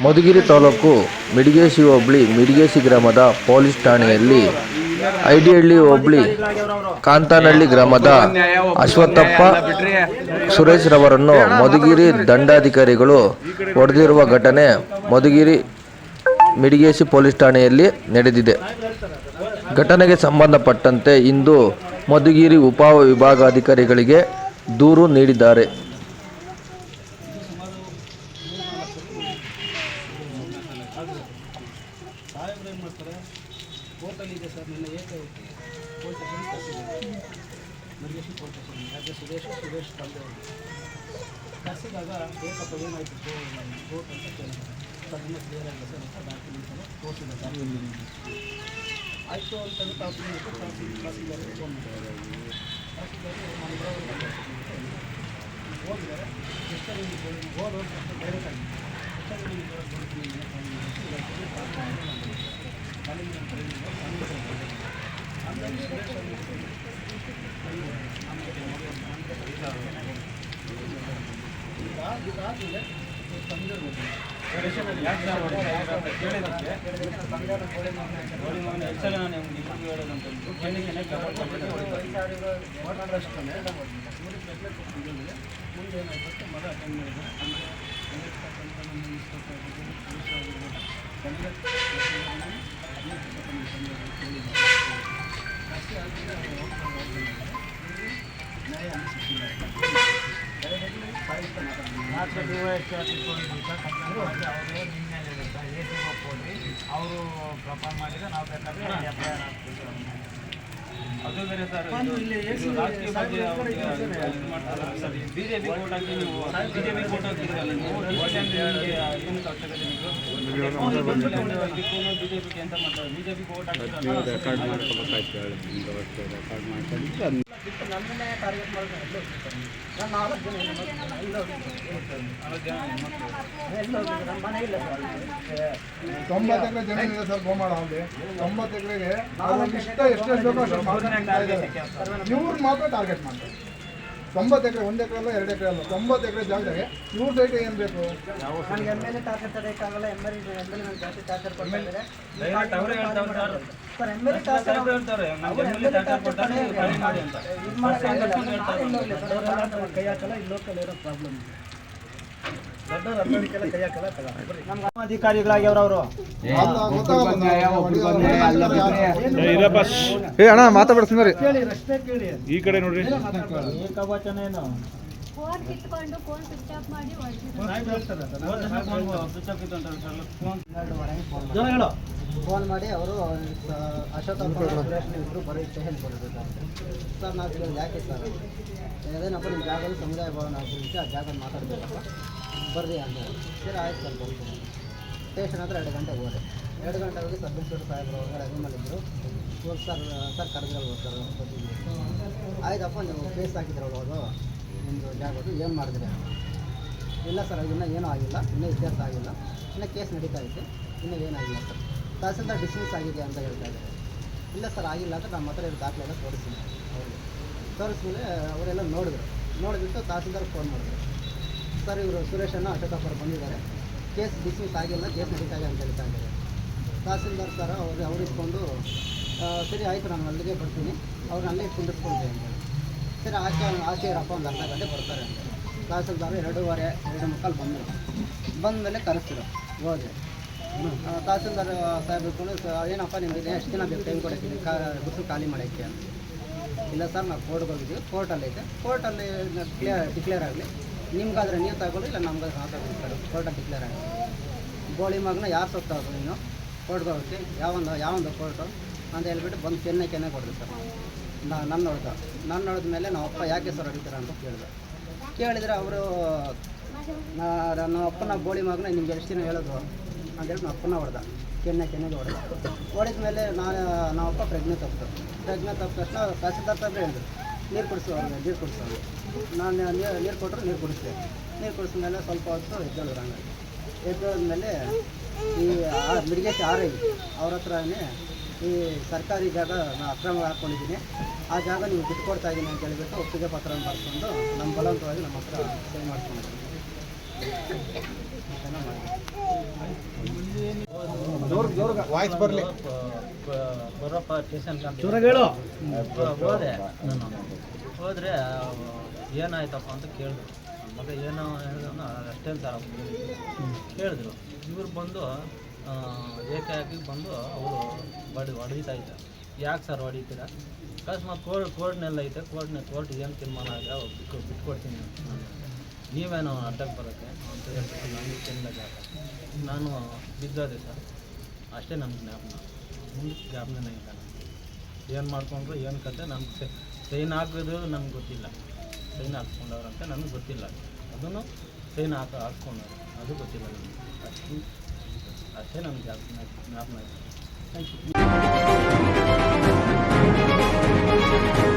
ಮಧುಗಿರಿ ತಾಲೂಕು ಮಿಡಿಗೇಶಿ ಹೋಬಳಿ ಮಿಡಿಗೇಶಿ ಗ್ರಾಮದ ಪೊಲೀಸ್ ಠಾಣೆಯಲ್ಲಿ ಐಡಿಹಳ್ಳಿ ಹೋಬಳಿ ಕಾಂತನಹಳ್ಳಿ ಗ್ರಾಮದ ಅಶ್ವತ್ಥಪ್ಪ ಸುರೇಶ್ ರವರನ್ನು ಮಧುಗಿರಿ ದಂಡಾಧಿಕಾರಿಗಳು ಹೊಡೆದಿರುವ ಘಟನೆ ಮಧುಗಿರಿ ಮಿಡಿಗೇಶಿ ಪೊಲೀಸ್ ಠಾಣೆಯಲ್ಲಿ ನಡೆದಿದೆ. ಘಟನೆಗೆ ಸಂಬಂಧಪಟ್ಟಂತೆ ಇಂದು ಮಧುಗಿರಿ ಉಪವಿಭಾಗಾಧಿಕಾರಿಗಳಿಗೆ ದೂರು ನೀಡಿದ್ದಾರೆ. ಸಾಹೇಬ್ರು ಏನು ಮಾಡ್ತಾರೆ, ಕೋರ್ಟಲ್ಲಿ ಇದೆ ಸರ್, ನಿನ್ನೆ ಏಕಾಏಕಿ police station ಕರೆಸಿದ್ದಾರೆ. Murugeshi police station ರಾಜ್ಯ ಸುರೇಶ್ ತಂದೆ ಕರೆಸಿದಾಗ ಏಕಪ್ಪ ಏನಾಯಿತು ಕೋರ್ಟ್ ಅಂತ ಕೇಳಿದ್ರು. ಸರ್ ಇನ್ನೂ ಕ್ಲಿಯರ್ ಆಗಿದೆ ಸರ್ ಅಂತ ಡಾಕ್ಯುಮೆಂಟ್ಸನ್ನು ತೋರಿಸಿದೆ ಸರ್. ಆಯಿತು ಅಂತ ತಹಸೀಲ್ದಾರ್ಗೆ ಫೋನ್ ಮಾಡಿದ್ದಾರೆ. ತಹಸೀಲ್ದಾರ್ ಹೋಗಿದ್ದಾರೆ. ಎಷ್ಟೇ ಹೋದ ಡೈರೆಕ್ಟ್ ಆಗಿ ಮುಂದೇನಾಯ್ತು ಮಗ ಅಟೆಂಡ್ ಮಾಡಿದೆ. ಅವರು ಪ್ರಪೋಸ್ ಮಾಡಿದ್ರೆ ನಾವು ಬೇಕಾದ್ರೆ ಅದು ಬೇರೆ ಸರ್. ರಾಜಕೀಯ ಬಗ್ಗೆ ಮಾಡ್ತಾರೆ ಸರ್. ಬಿಜೆಪಿ ಕೋಟ್ ಹಾಕಿ ನೀವು ಬಿಜೆಪಿ ಕೋಟ್ ಹಾಕಿದ್ರಲ್ಲ ನೀವು ಏನಕ್ಕೆ ಅವಶ್ಯಕತೆ ನಿಮಗೆ ಬಿಜೆಪಿಗೆ ಅಂತ ಮಾಡ್ತಾರೆ. ಬಿಜೆಪಿ ಕೋಟ್ ಹಾಕಿದ್ರಲ್ಲ ನಮ್ಮನ್ನೇ ಟಾರ್ಗೆಟ್ ಮಾಡಿದ್ರೆ ನಾನು 4 ಜನ ನಮ್ಮ ಮನೆ ಇಲ್ಲ ಸರ್. 90 ಎಕರೆ ಜಮೀನಿದೆ ಸರ್ ಗೋಮಾಳ ಅಲ್ಲಿ. 90 ಎಕರೆಗೆ ಎಷ್ಟು ಬೇಕೋ ಇವ್ರು ಮಾತ್ರ ಟಾರ್ಗೆಟ್ ಮಾಡ್ತಾರೆ. 90 ಎಕರೆ 1 ಎಕರೆ ಅಲ್ಲ 2 ಎಕರೆ ಅಲ್ಲ 90 ಎಕರೆ ಜಾಗದಾಗೆ ಇವ್ರ ಸೈಟ್ ಏನು ಬೇಕು? ನನಗೆ ಎಮ್.ಎಲ್.ಎ ಟಾರ್ಗೆಟ್ ತಡೆಯೋಕ್ಕಾಗಲ್ಲ. ಎಮ್.ಎಲ್.ಎ ನಾನು ಜಾಸ್ತಿ ಟಾರ್ಗೆಟ್ ಕೊಡ್ತಾರೆ ಸರ್. ಎಮ್.ಎಲ್.ಎ ಕೈ ಹಾಕಲ್ಲ. ಇಲ್ಲಿ ಲೋಕಲ್ ಇರೋ ಪ್ರಾಬ್ಲಮ್ ದೊಡ್ಡವ್ರು ಕೈ ಹಾಕಲ್ಲ. ನಮ್ಮ ಅಧಿಕಾರಿಗಳಾಗ್ಯವ್ರು ಅವರು. ಅಣ್ಣ ಮಾತಾಡ್ತೀನಿ ಕೇಳಿ ರಸ್ತೆ ಕೇಳಿ ಈ ಕಡೆ ನೋಡ್ರಿ. ಏಕವಚನ ಏನು ಫೋನ್ ಕಿತ್ಕೊಂಡು ಫೋನ್ ಸ್ವಿಚ್ ಆಫ್ ಮಾಡಿ ಫೋನ್ ಮಾಡಿ ಅವರು ಅಶೋಕಪ್ಪ ಸುರೇಶ್ ಇಬ್ಬರು ಬರೀ ಸ್ಟೇಷನ್ ಬರೋದು ಸರ್. ನಾವು ಕೇಳಿದ್ರೆ ಯಾಕೆ ಸರ್ ಅದೇನಪ್ಪ ನಿಮ್ಮ ಜಾಗದಲ್ಲಿ ಸಮುದಾಯ ಭವನ ಗುరించి ಆ ಜಾಗ ಮಾತಾಡಬೇಕಪ್ಪ ಬರ್ರಿ ಅಂತ. ಸರಿ ಆಯ್ತು ಸರ್ ಬರ್ತೀನಿ. ಸ್ಟೇಷನ್ ಹತ್ರ 2 ಗಂಟೆಗೆ ಹೋದೆ. 2 ಗಂಟೆ ಹೋಗಿ ಸಬ್ ಇನ್ಸ್ಪೆಕ್ಟರ್ ಸಾಹೇಬರು ಹೊರಗಡೆ ರೂಮಲ್ಲಿದ್ದರು. ಸರ್ ಕರೆದ್ರಲ್ವ ಸರ್ ಆಯ್ತಪ್ಪ ನೀವು ಕೇಸ್ ಹಾಕಿದ್ರಲ್ವ ಅದು ನಿಮ್ಮದು ಜಾಗದ್ದು ಏನು ಮಾಡಿದ್ರಿ? ಇಲ್ಲ ಸರ್ ಇನ್ನೂ ಏನೂ ಆಗಿಲ್ಲ, ಇನ್ನೂ ಇತ್ಯರ್ಥ ಆಗಿಲ್ಲ, ಇನ್ನೂ ಕೇಸ್ ನಡೀತಾ ಐತೆ, ಇನ್ನೂ ಏನಾಗಿಲ್ಲ ಸರ್. ತಹಸೀಲ್ದಾರ್ ಡಿಸ್ಮಿಸ್ ಆಗಿದೆ ಅಂತ ಹೇಳ್ತಾ ಇದ್ದಾರೆ. ಇಲ್ಲ ಸರ್ ಆಗಿಲ್ಲ ಅಂತ ನಮ್ಮ ಹತ್ರ ಇರೋ ದಾಖಲೆ ಎಲ್ಲ ತೋರಿಸ್ತೀನಿ. ಅವ್ರಿಗೆ ತೋರಿಸ್ಮೇಲೆ ಅವರೆಲ್ಲ ನೋಡಿಬಿಟ್ಟು ತಹಸೀಲ್ದಾರ್ಗೆ ಫೋನ್ ಮಾಡಿದ್ರು. ಸರ್ ಇವರು ಸುರೇಶನ್ನು ಅಶೋಕಪ್ಪರು ಬಂದಿದ್ದಾರೆ, ಕೇಸ್ ಡಿಸ್ಮಿಸ್ ಆಗಿಲ್ಲ, ಕೇಸ್ ನಡೀತಾ ಇದೆ ಅಂತ ಹೇಳ್ತಾ ಇದ್ದಾರೆ. ತಹಸೀಲ್ದಾರ್ ಸರ್ ಅವ್ರು ಇಸ್ಕೊಂಡು ಸರಿ ಆಯಿತು ನಾನು ಅಲ್ಲಿಗೆ ಬರ್ತೀನಿ, ಅವ್ರನ್ನ ಅಲ್ಲೇ ಕುಂದಿಸ್ಕೊಳ್ತೀನಿ ಅಂತ ಹೇಳಿ. ಸರಿ ಆಚೆ ಇರಪ್ಪ ಒಂದು ಅರ್ಧ ಗಂಟೆ ಬರ್ತಾರೆ ಅಂತ. ತಹಸೀಲ್ದಾರ್ 2:15 2:45 ಬಂದಮೇಲೆ ಕರೆಸ್ತಿರೋ ಹೋದೆ. ತಹಸೀಲ್ದಾರ್ ಸಾಹೇಬ್ರು ಏನಪ್ಪ ನಿಮಗೆ ಎಷ್ಟು ದಿನ ಬೇಕು ಟೈಮ್ ಕೊಡೋಕ್ಕೆ ಗುಡಿಸಲು ಖಾಲಿ ಮಾಡೋಕ್ಕೆ ಅಂತ. ಇಲ್ಲ ಸರ್ ನಾವು ಕೋರ್ಟ್ಗೆ ಹೋಗಿದ್ದೀವಿ, ಕೋರ್ಟಲ್ಲೈತೆ, ಕೋರ್ಟಲ್ಲಿ ಡಿಕ್ಲೇರ್ ಆಗಲಿ, ನಿಮ್ಗಾದ್ರೆ ನೀವು ತಗೊಳ್ಳಿ, ಇಲ್ಲ ನಮ್ಗಾದ್ರೆ ನಾವು ತಗೊಳ್ಳಿ ಸರ್. ಕೋರ್ಟಲ್ಲಿ ಡಿಕ್ಲೇರ್ ಆಗಲಿ. ಗೋಳಿ ಮಗನ ಯಾರು ಸೊತ್ತಾದ್ರು ನೀನು ಕೋರ್ಟ್ಗೆ ಹೋಗೋಕ್ಕೆ ಯಾವೊಂದು ಕೋರ್ಟು ಅಂತ ಹೇಳ್ಬಿಟ್ಟು ಬಂದು ಕೆನ್ನೆ ಕೊಡಿದ್ರು ಸರ್. ನನ್ನ ನೋಡಿದ ಮೇಲೆ ನಾವು ಅಪ್ಪ ಯಾಕೆ ಸರ್ ಹೊಡಿತೀರ ಅಂತ ಕೇಳಿದ್ರೆ ಅವರು ನಮ್ಮ ಅಪ್ಪನ ಗೋಳಿ ಮಗನ ನಿಮ್ಗೆ ಎಷ್ಟು ದಿನ ಹೇಳಿದ್ರು ಅಂತೇಳಿ ನಮ್ಮ ಅಪ್ಪನ ಕೆನ್ನೆಗೆ ಹೊಡೆದ ಮೇಲೆ ನಮ್ಮ ಅಪ್ಪ ಪ್ರಜ್ಞೆ ತಪ್ಪಿದ ತಕ್ಷಣ ತಹಸೀಲ್ದಾರ್ ಸಾಹೇಬ್ರು ಹೇಳಿದ್ರು ನೀರು ಕುಡಿಸೋರು ನೀರು ಕುಡಿಸೋರು. ನಾನು ನೀರು ಕೊಟ್ಟರು ನೀರು ಕುಡಿಸಿದೆ. ನೀರು ಕುಡಿಸಿದ್ಮೇಲೆ ಸ್ವಲ್ಪ ಹೊತ್ತು ಎದ್ದೇಳಿದ್ರು. ಹಂಗಾಗಿ ಎದ್ದೋದ್ಮೇಲೆ ಈ ಮಿಡಿಗೇಶಿ RI ಅವ್ರ ಹತ್ರನೇ ಈ ಸರ್ಕಾರಿ ಜಾಗ ನಾನು ಅಕ್ರಮ ಹಾಕ್ಕೊಂಡಿದ್ದೀನಿ, ಆ ಜಾಗ ನೀವು ಬಿಟ್ಕೊಡ್ತಾ ಇದ್ದೀನಿ ಅಂತ ಹೇಳಿಬಿಟ್ಟು ಒಪ್ಪಿಗೆ ಪತ್ರವನ್ನು ಬರ್ಕೊಂಡು ನಮ್ಮ ಬಲವಂತವಾಗಿ ನಮ್ಮ ಹತ್ರ ಸಹಿ ಮಾಡ್ಕೊಂಡಿದ್ದೀನಿ. ವಾಯ್ಸ್ ಬರಲಿ. ಬರಪ್ಪ ಸ್ಟೇಷನ್ ಹೋದೆ ನಾನು. ಹೋದರೆ ಏನಾಯ್ತಪ್ಪ ಅಂತ ಕೇಳಿದ್ರು. ಮಗ ಏನೋ ಹೇಳಿದ್ರು, ಅಷ್ಟೇ ಸರ್ ಹೇಳಿದ್ರು. ಇವ್ರು ಬಂದು ಏಕಾಏಕಿ ಬಂದು ಅವರು ಹೊಡಿತಾ ಇದ್ದಾರೆ. ಯಾಕೆ ಸರ್ ಹೊಡಿತೀರಾ? ಅಕಸ್ಮಾತ್ ಕೋರ್ಟ್ನೆಲ್ಲ ಐತೆ, ಕೋರ್ಟ್ ಏನು ತೀರ್ಮಾನ ಆಗ ಬಿಟ್ಕೊಡ್ತೀನಿ ನೀವೇನೋ ಅಡ್ಡಕ್ಕೆ ಬರೋಕ್ಕೆ ಅಂತ ಹೇಳ್ಬಿಟ್ಟು ನನಗೆ ಚೆಂದಾಗಿ ನಾನು ಬಿದ್ದೋದೆ ಸರ್. ಅಷ್ಟೇ ನನ್ನ ಜ್ಞಾಪನ, ಮುಂದೆ ಜ್ಞಾಪನೇ ಇಲ್ಲ ನನಗೆ. ಏನು ಮಾಡ್ಕೊಂಡ್ರು ಏನು ಕತೆ ನಮ್ಗೆ ಸೈನ್ ಹಾಕಿದ್ರು ನಮ್ಗೆ ಗೊತ್ತಿಲ್ಲ. ಸೈನ್ ಹಾಕ್ಸ್ಕೊಂಡವ್ರಂತ ನನಗೆ ಗೊತ್ತಿಲ್ಲ. ಅದನ್ನು ಸೈನ್ ಹಾಕ್ಸ್ಕೊಂಡವ್ರು ಅದು ಗೊತ್ತಿಲ್ಲ ನನಗೆ. ಅಷ್ಟೇ ನನಗೆ ಜ್ಞಾಪನ ಇದೆ. Thank you.